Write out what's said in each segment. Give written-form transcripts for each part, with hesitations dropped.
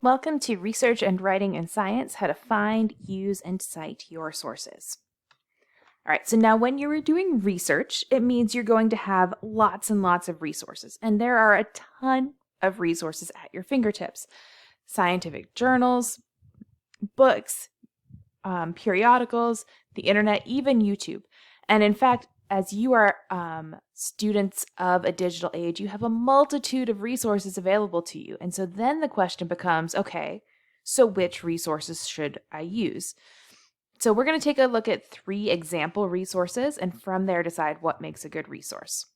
Welcome to Research and Writing in Science, how to find, use, and cite your sources. All right, so now when you're doing research, it means you're going to have lots and lots of resources, and there are a ton of resources at your fingertips. Scientific journals, books, periodicals, the internet, even YouTube. And in fact, as you are students of a digital age, you have a multitude of resources available to you. And so then the question becomes, okay, so which resources should I use? So we're going to take a look at 3 example resources and from there decide what makes a good resource.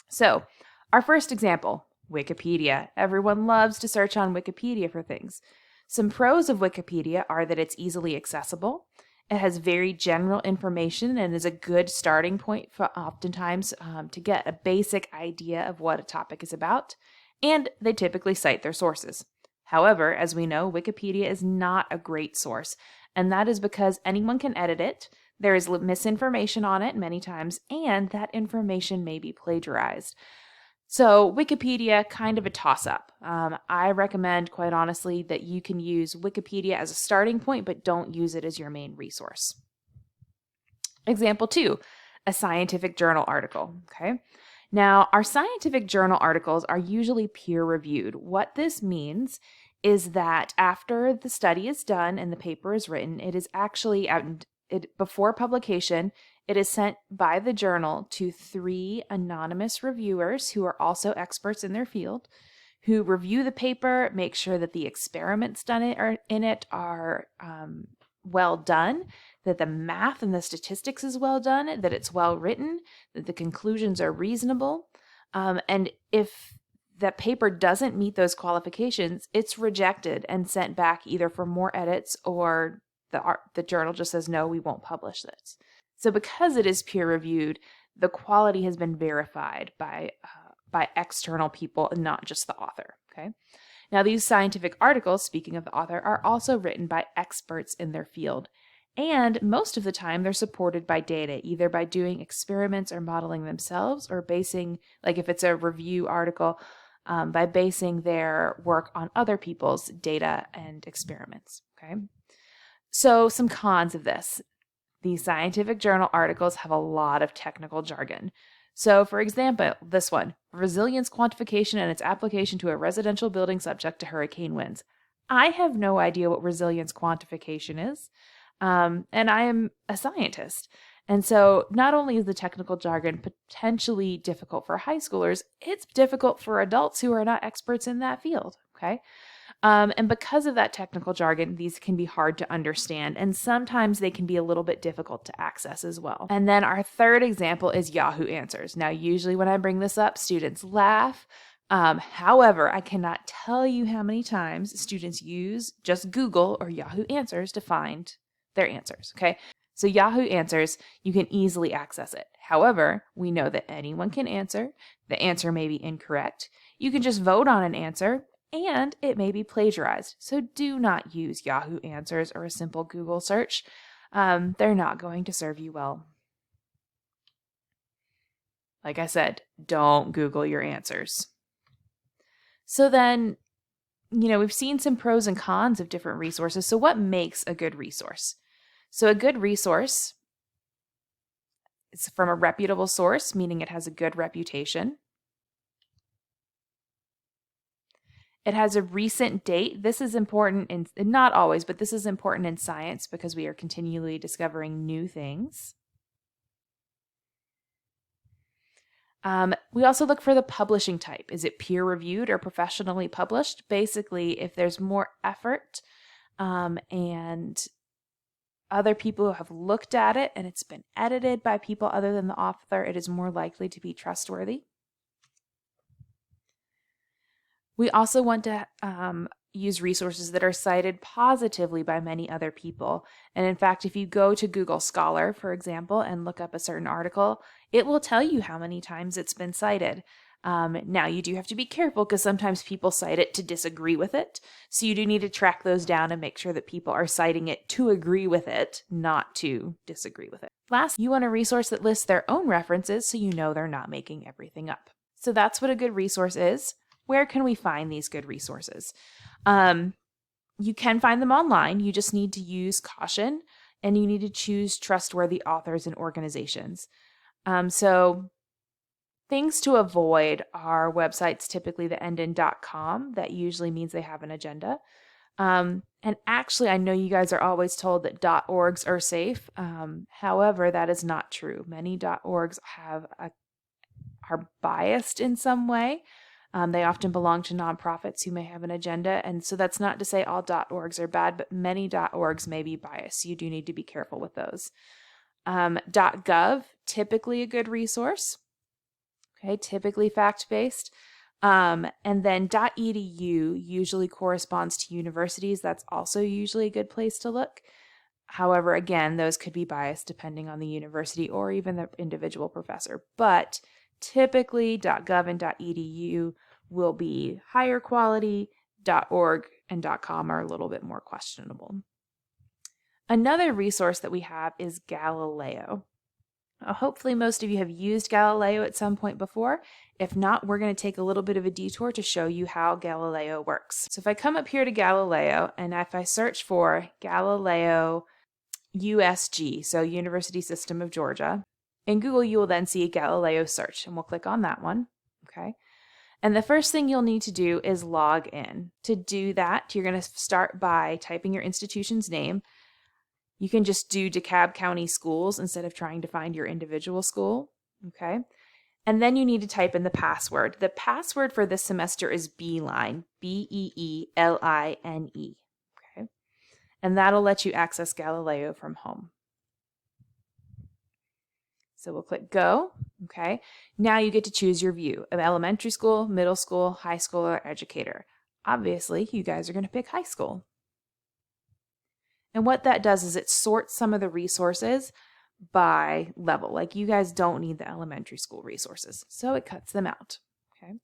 So our first example, Wikipedia. Everyone loves to search on Wikipedia for things. Some pros of Wikipedia are that it's easily accessible. It has very general information and is a good starting point for oftentimes to get a basic idea of what a topic is about, and they typically cite their sources. However, as we know, Wikipedia is not a great source, and that is because anyone can edit it, there is misinformation on it many times, and that information may be plagiarized. So Wikipedia, kind of a toss-up. I recommend, quite honestly, that you can use Wikipedia as a starting point, but don't use it as your main resource. Example 2, a scientific journal article. Okay. Now, our scientific journal articles are usually peer-reviewed. What this means is that after the study is done and the paper is written, it is actually before publication. It is sent by the journal to 3 anonymous reviewers who are also experts in their field, who review the paper, make sure that the experiments done in it are well done, that the math and the statistics is well done, that it's well written, that the conclusions are reasonable. And if that paper doesn't meet those qualifications, it's rejected and sent back either for more edits or the journal just says, no, we won't publish this. So because it is peer-reviewed, the quality has been verified by external people and not just the author, okay? Now, these scientific articles, speaking of the author, are also written by experts in their field. And most of the time, they're supported by data, either by doing experiments or modeling themselves, or basing, like if it's a review article, by basing their work on other people's data and experiments, okay? So some cons of this. These scientific journal articles have a lot of technical jargon. So, for example, this one, resilience quantification and its application to a residential building subject to hurricane winds. I have no idea what resilience quantification is, and I am a scientist. And so not only is the technical jargon potentially difficult for high schoolers, it's difficult for adults who are not experts in that field, okay? And because of that technical jargon, these can be hard to understand, and sometimes they can be a little bit difficult to access as well. And then our third example is Yahoo Answers. Now, usually when I bring this up, students laugh. However, I cannot tell you how many times students use just Google or Yahoo Answers to find their answers, okay? So Yahoo Answers, you can easily access it. However, we know that anyone can answer. The answer may be incorrect. You can just vote on an answer, and it may be plagiarized. So do not use Yahoo Answers or a simple Google search. They're not going to serve you well. Like I said, don't Google your answers. So then, we've seen some pros and cons of different resources. So what makes a good resource? So a good resource is from a reputable source, meaning it has a good reputation. It has a recent date. This is important in, not always, but this is important in science because we are continually discovering new things. We also look for the publishing type. Is it peer-reviewed or professionally published? Basically, if there's more effort and other people have looked at it and it's been edited by people other than the author, it is more likely to be trustworthy. We also want to use resources that are cited positively by many other people. And in fact, if you go to Google Scholar, for example, and look up a certain article, it will tell you how many times it's been cited. Now, you do have to be careful because sometimes people cite it to disagree with it. So you do need to track those down and make sure that people are citing it to agree with it, not to disagree with it. Last, you want a resource that lists their own references so you know they're not making everything up. So that's what a good resource is. where can we find these good resources? You can find them online. You just need to use caution, and you need to choose trustworthy authors and organizations. So things to avoid are websites typically that end in .com. That usually means they have an agenda. And actually, I know you guys are always told that .orgs are safe. However, that is not true. Many .orgs are biased in some way. They often belong to nonprofits who may have an agenda. And so that's not to say all .orgs are bad, but many .orgs may be biased. You do need to be careful with those. .gov, typically a good resource. Okay, typically fact-based. And then .edu usually corresponds to universities. That's also usually a good place to look. However, again, those could be biased depending on the university or even the individual professor. But typically, .gov and .edu will be higher quality. .org and .com are a little bit more questionable. Another resource that we have is Galileo. Hopefully, most of you have used Galileo at some point before. If not, we're going to take a little bit of a detour to show you how Galileo works. So if I come up here to Galileo, and if I search for Galileo USG, so University System of Georgia, in Google, you will then see a Galileo search, and we'll click on that one, okay? And the first thing you'll need to do is log in. To do that, you're going to start by typing your institution's name. You can just do DeKalb County Schools instead of trying to find your individual school, okay? And then you need to type in the password. The password for this semester is Beeline, Beeline, okay? And that'll let you access Galileo from home. So we'll click go, okay? Now you get to choose your view of elementary school, middle school, high school, or educator. Obviously, you guys are going to pick high school. And what that does is it sorts some of the resources by level. Like you guys don't need the elementary school resources, so it cuts them out, okay?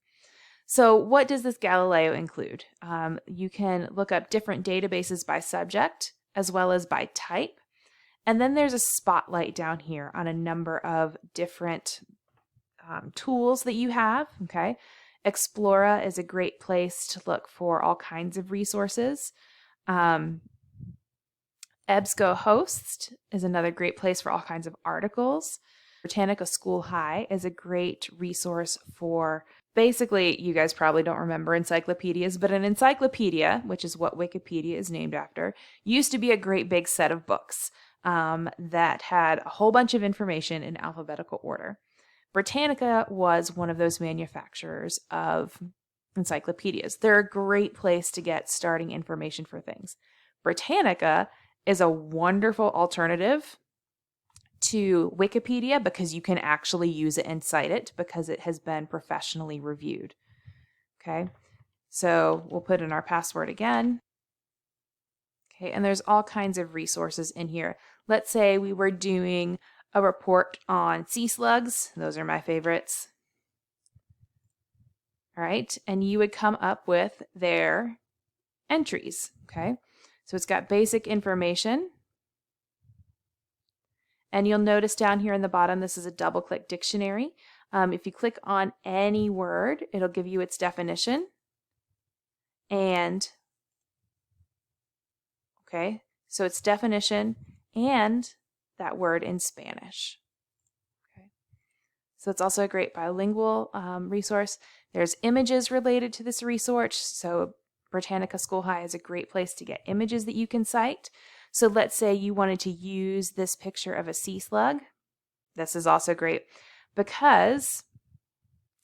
So what does this Galileo include? You can look up different databases by subject as well as by type. And then there's a spotlight down here on a number of different tools that you have, okay? Explora is a great place to look for all kinds of resources. EBSCOhost is another great place for all kinds of articles. Britannica School High is a great resource for, basically, you guys probably don't remember encyclopedias, but an encyclopedia, which is what Wikipedia is named after, used to be a great big set of books that had a whole bunch of information in alphabetical order. Britannica was one of those manufacturers of encyclopedias. They're a great place to get starting information for things. Britannica is a wonderful alternative to Wikipedia because you can actually use it and cite it because it has been professionally reviewed. Okay, so we'll put in our password again. Okay, and there's all kinds of resources in here. Let's say we were doing a report on sea slugs. Those are my favorites. All right, and you would come up with their entries, okay? So it's got basic information. And you'll notice down here in the bottom, this is a double-click dictionary. If you click on any word, it'll give you its definition. And, okay, so it's definition and that word in Spanish. Okay. So it's also a great bilingual resource. There's images related to this resource. So Britannica School High is a great place to get images that you can cite. So let's say you wanted to use this picture of a sea slug. This is also great because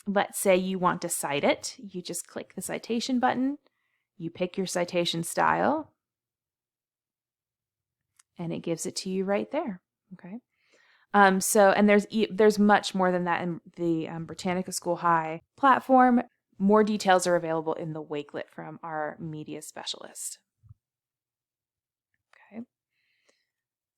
let's say you want to cite it. You just click the citation button. You pick your citation style. And it gives it to you right there, okay? And there's much more than that in the Britannica School High platform. More details are available in the Wakelet from our media specialist. Okay,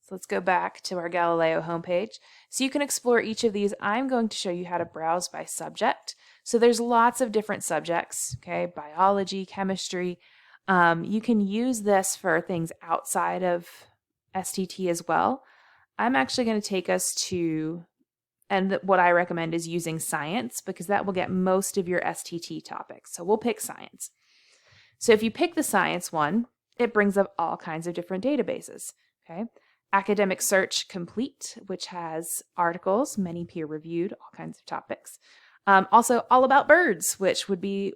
so let's go back to our Galileo homepage. So you can explore each of these. I'm going to show you how to browse by subject. So there's lots of different subjects, okay? Biology, chemistry. You can use this for things outside of STT as well. I'm actually going to take us to And what I recommend is using science because that will get most of your STT topics. So we'll pick science. So if you pick the science one, it brings up all kinds of different databases. Okay. Academic Search Complete, which has articles, many peer-reviewed, all kinds of topics. Also, All About Birds, which would be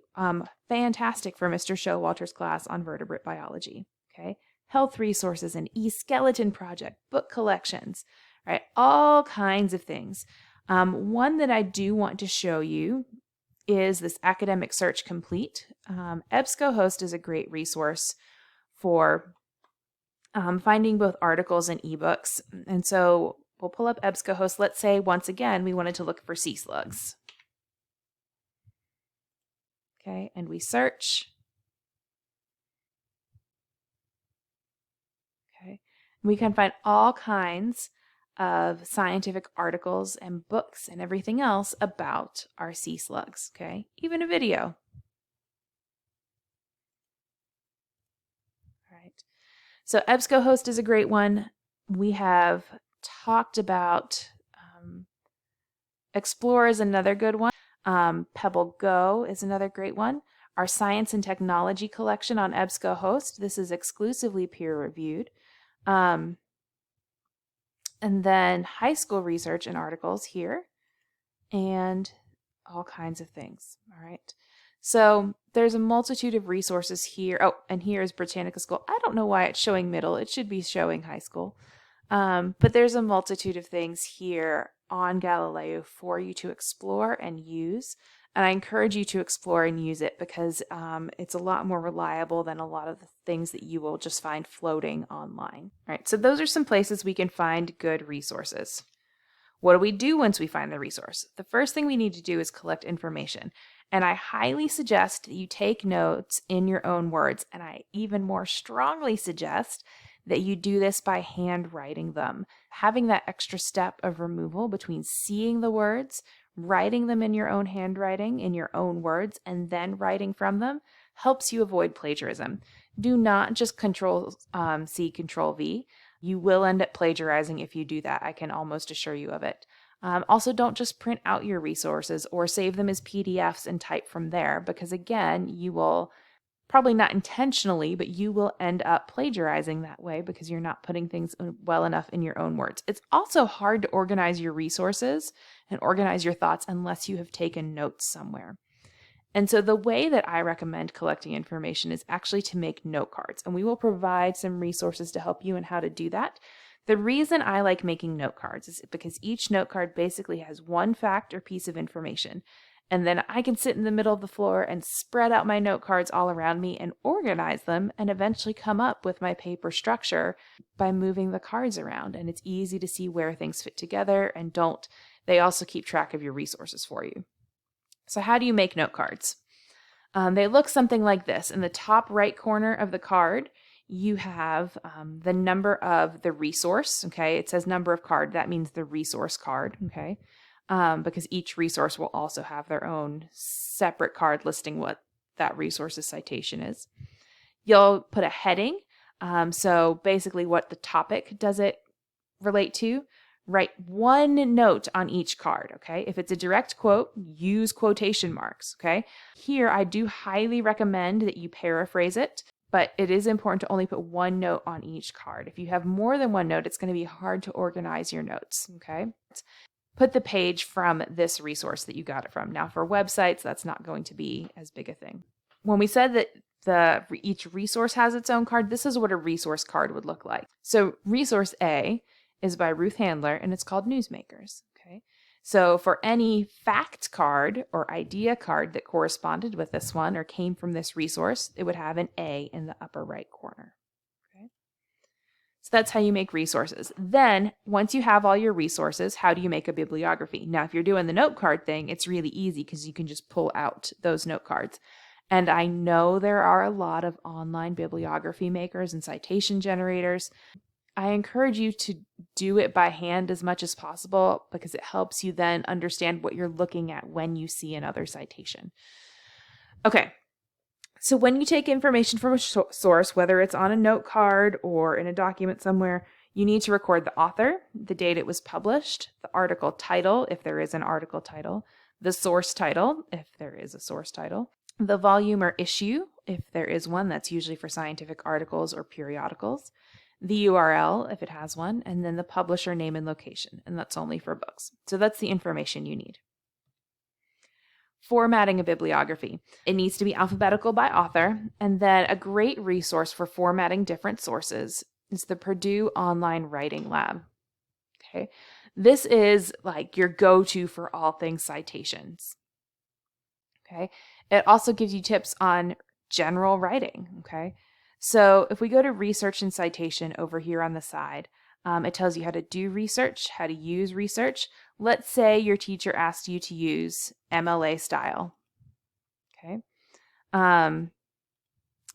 fantastic for Mr. Showalter's class on vertebrate biology. Okay. Health Resources and E-Skeleton Project, book collections, right? All kinds of things. One that I do want to show you is this Academic Search Complete. EBSCOhost is a great resource for finding both articles and ebooks. And so we'll pull up EBSCOhost. Let's say, once again, we wanted to look for sea slugs. Okay, and we search. Okay, we can find all kinds of scientific articles and books and everything else about our sea slugs. Okay, even a video. All right. So EBSCOhost is a great one. We have talked about Explore is another good one. Pebble Go is another great one. Our Science and Technology collection on EBSCOhost. This is exclusively peer-reviewed. And then high school research and articles here. And all kinds of things. All right. So there's a multitude of resources here. Oh, and here is Britannica School. I don't know why it's showing middle. It should be showing high school. But there's a multitude of things here on Galileo for you to explore and use. And I encourage you to explore and use it because it's a lot more reliable than a lot of the things that you will just find floating online. All right, so those are some places we can find good resources. What do we do once we find the resource? The first thing we need to do is collect information. And I highly suggest that you take notes in your own words. And I even more strongly suggest that you do this by handwriting them. Having that extra step of removal between seeing the words, writing them in your own handwriting, in your own words, and then writing from them helps you avoid plagiarism. Do not just Control-C, Control-V. You will end up plagiarizing if you do that. I can almost assure you of it. Also, don't just print out your resources or save them as PDFs and type from there because, again, you will probably not intentionally, but you will end up plagiarizing that way because you're not putting things well enough in your own words. It's also hard to organize your resources and organize your thoughts unless you have taken notes somewhere. And so the way that I recommend collecting information is actually to make note cards, and we will provide some resources to help you in how to do that. The reason I like making note cards is because each note card basically has one fact or piece of information. And then I can sit in the middle of the floor and spread out my note cards all around me and organize them and eventually come up with my paper structure by moving the cards around. And it's easy to see where things fit together and don't. They also keep track of your resources for you. So how do you make note cards? They look something like this. In the top right corner of the card, you have the number of the resource. Okay, it says number of card. That means the resource card. Okay. Because each resource will also have their own separate card listing what that resource's citation is. You'll put a heading, so basically what the topic does it relate to. Write one note on each card, okay? If it's a direct quote, use quotation marks, okay? Here, I do highly recommend that you paraphrase it, but it is important to only put one note on each card. If you have more than one note, it's going to be hard to organize your notes, okay? Put the page from this resource that you got it from. Now for websites, that's not going to be as big a thing. When we said that each resource has its own card, this is what a resource card would look like. So resource A is by Ruth Handler and it's called Newsmakers. Okay. So for any fact card or idea card that corresponded with this one or came from this resource, it would have an A in the upper right corner. So that's how you make resources. Then, once you have all your resources, how do you make a bibliography? Now, if you're doing the note card thing, it's really easy because you can just pull out those note cards. And I know there are a lot of online bibliography makers and citation generators. I encourage you to do it by hand as much as possible because it helps you then understand what you're looking at when you see another citation. Okay. So when you take information from a source, whether it's on a note card or in a document somewhere, You need to record the author, the date it was published, the article title, if there is an article title, the source title, if there is a source title, the volume or issue, if there is one, that's usually for scientific articles or periodicals, the URL, if it has one, and then the publisher name and location, and that's only for books. So that's the information you need. Formatting a bibliography. It needs to be alphabetical by author, and then a great resource for formatting different sources is the Purdue Online Writing Lab. Okay, this is like your go-to for all things citations. Okay, it also gives you tips on general writing. Okay, so if we go to research and citation over here on the side, it tells you how to do research, how to use research. Let's say your teacher asked you to use MLA style. Okay.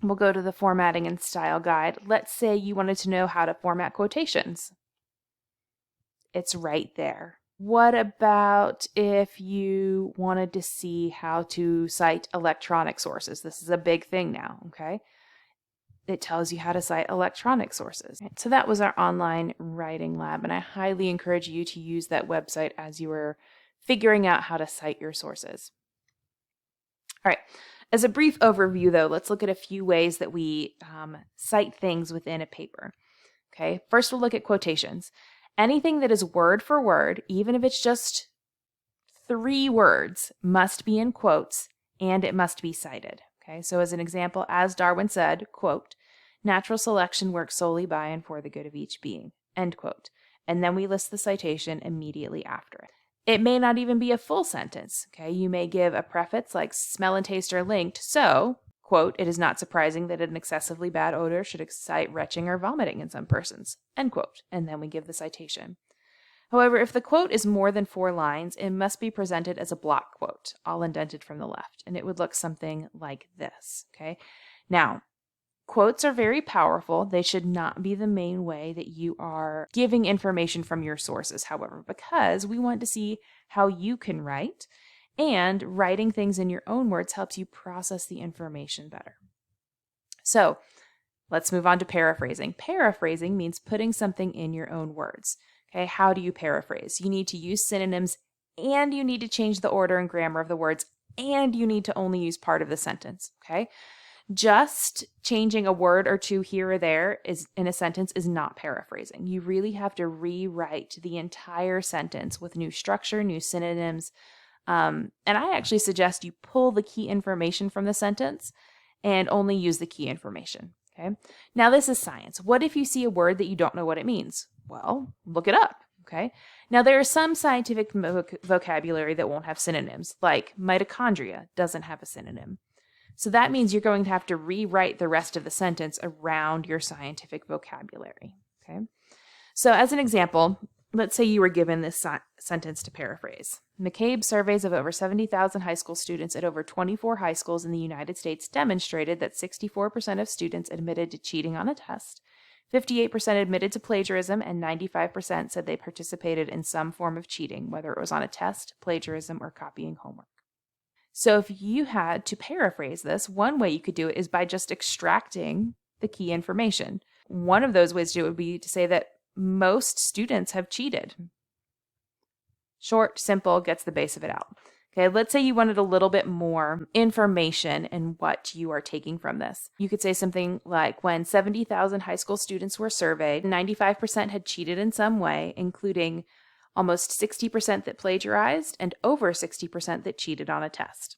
We'll go to the formatting and style guide. Let's say you wanted to know how to format quotations. It's right there. What about if you wanted to see how to cite electronic sources? This is a big thing now, okay? It tells you how to cite electronic sources. So that was our online writing lab, and I highly encourage you to use that website as you are figuring out how to cite your sources. All right, as a brief overview though, let's look at a few ways that we cite things within a paper. Okay, first we'll look at quotations. Anything that is word for word, even if it's just 3 words, must be in quotes and it must be cited. Okay, so as an example, as Darwin said, quote, natural selection works solely by and for the good of each being, end quote. And then we list the citation immediately after it. It may not even be a full sentence. Okay, you may give a preface like smell and taste are linked, so, quote, it is not surprising that an excessively bad odor should excite retching or vomiting in some persons, end quote. And then we give the citation. However, if the quote is more than 4 lines, it must be presented as a block quote, all indented from the left, and it would look something like this, okay? Now, quotes are very powerful. They should not be the main way that you are giving information from your sources, however, because we want to see how you can write, and writing things in your own words helps you process the information better. So, let's move on to paraphrasing. Paraphrasing means putting something in your own words. Okay, how do you paraphrase? You need to use synonyms, and you need to change the order and grammar of the words, and you need to only use part of the sentence. Okay, just changing a word or two here or there is in a sentence is not paraphrasing. You really have to rewrite the entire sentence with new structure, new synonyms. And I actually suggest you pull the key information from the sentence and only use the key information. Okay. Now this is science. What if you see a word that you don't know what it means? Well, look it up. Okay. Now there is some scientific vocabulary that won't have synonyms, like mitochondria doesn't have a synonym. So that means you're going to have to rewrite the rest of the sentence around your scientific vocabulary. Okay. So as an example, let's say you were given this sentence to paraphrase. McCabe surveys of over 70,000 high school students at over 24 high schools in the United States demonstrated that 64% of students admitted to cheating on a test, 58% admitted to plagiarism, and 95% said they participated in some form of cheating, whether it was on a test, plagiarism, or copying homework. So if you had to paraphrase this, one way you could do it is by just extracting the key information. One of those ways to do it would be to say that most students have cheated. Short, simple, gets the base of it out. Okay, let's say you wanted a little bit more information in what you are taking from this. You could say something like, when 70,000 high school students were surveyed, 95% had cheated in some way, including almost 60% that plagiarized and over 60% that cheated on a test.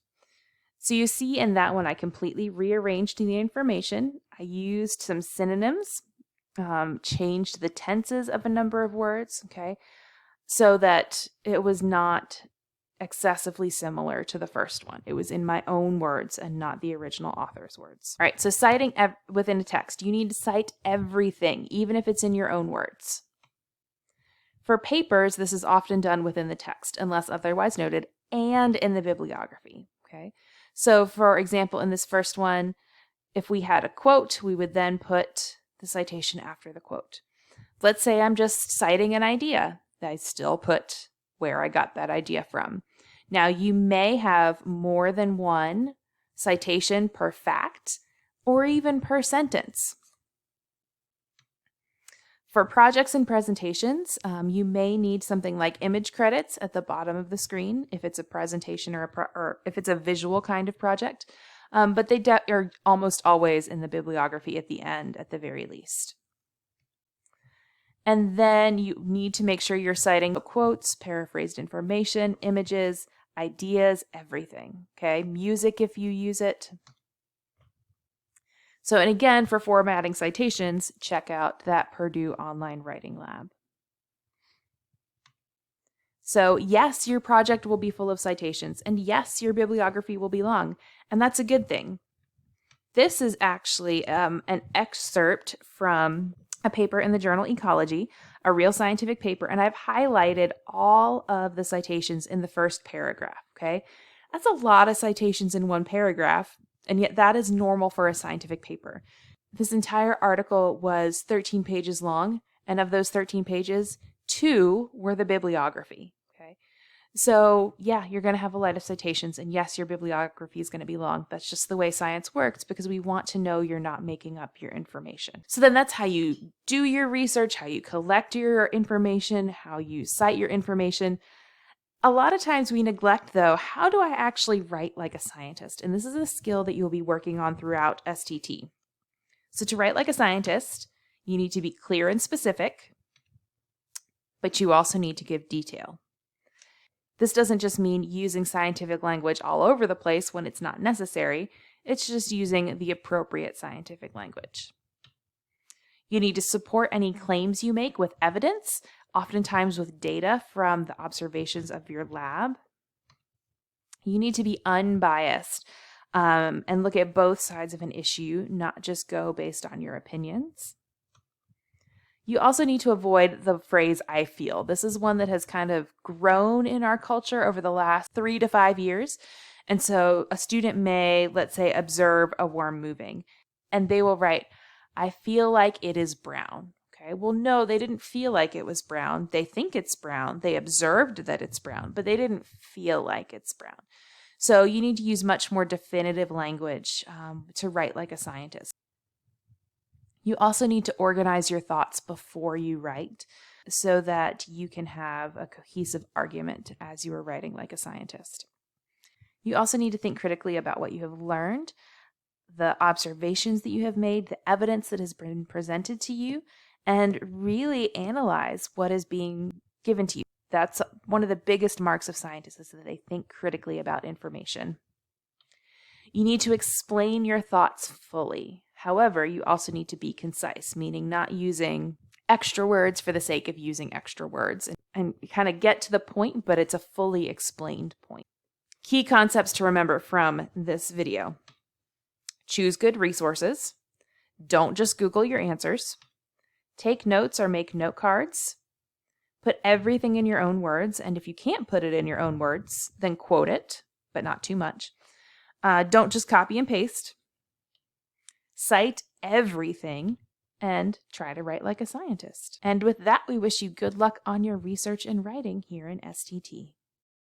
So you see in that one, I completely rearranged the information. I used some synonyms, changed the tenses of a number of words, okay, so that it was not excessively similar to the first one. It was in my own words and not the original author's words. All right, so citing within a text, you need to cite everything, even if it's in your own words. For papers, this is often done within the text, unless otherwise noted, and in the bibliography, okay? So for example, in this first one, if we had a quote, we would then put the citation after the quote. Let's say I'm just citing an idea. I still put where I got that idea from. Now, you may have more than one citation per fact or even per sentence. For projects and presentations, you may need something like image credits at the bottom of the screen if it's a presentation or if it's a visual kind of project, but they are almost always in the bibliography at the end at the very least. And then you need to make sure you're citing quotes, paraphrased information, images, ideas, everything, okay? Music if you use it. So, and again, for formatting citations, check out that Purdue Online Writing Lab. So yes, your project will be full of citations, and yes, your bibliography will be long, and that's a good thing. This is actually an excerpt from a paper in the journal Ecology, a real scientific paper, and I've highlighted all of the citations in the first paragraph, okay? That's a lot of citations in one paragraph, and yet that is normal for a scientific paper. This entire article was 13 pages long, and of those 13 pages, 2 were the bibliography, okay? So yeah, you're going to have a lot of citations, and yes, your bibliography is going to be long. That's just the way science works because we want to know you're not making up your information. So then that's how you do your research, how you collect your information, how you cite your information. A lot of times we neglect, though, how do I actually write like a scientist? And this is a skill that you'll be working on throughout STT. So to write like a scientist, you need to be clear and specific, but you also need to give detail. This doesn't just mean using scientific language all over the place when it's not necessary. It's just using the appropriate scientific language. You need to support any claims you make with evidence, oftentimes with data from the observations of your lab. You need to be unbiased and look at both sides of an issue, not just go based on your opinions. You also need to avoid the phrase, I feel. This is one that has kind of grown in our culture over the last 3 to 5 years. And so a student may, let's say, observe a worm moving, and they will write, I feel like it is brown. Okay, well, no, they didn't feel like it was brown. They think it's brown. They observed that it's brown, but they didn't feel like it's brown. So you need to use much more definitive language to write like a scientist. You also need to organize your thoughts before you write so that you can have a cohesive argument as you are writing like a scientist. You also need to think critically about what you have learned, the observations that you have made, the evidence that has been presented to you, and really analyze what is being given to you. That's one of the biggest marks of scientists, is that they think critically about information. You need to explain your thoughts fully. However, you also need to be concise, meaning not using extra words for the sake of using extra words, and kind of get to the point, but it's a fully explained point. Key concepts to remember from this video. Choose good resources. Don't just Google your answers. Take notes or make note cards. Put everything in your own words, and if you can't put it in your own words, then quote it, but not too much. Don't just copy and paste. Cite everything, and try to write like a scientist. And with that, we wish you good luck on your research and writing here in STT.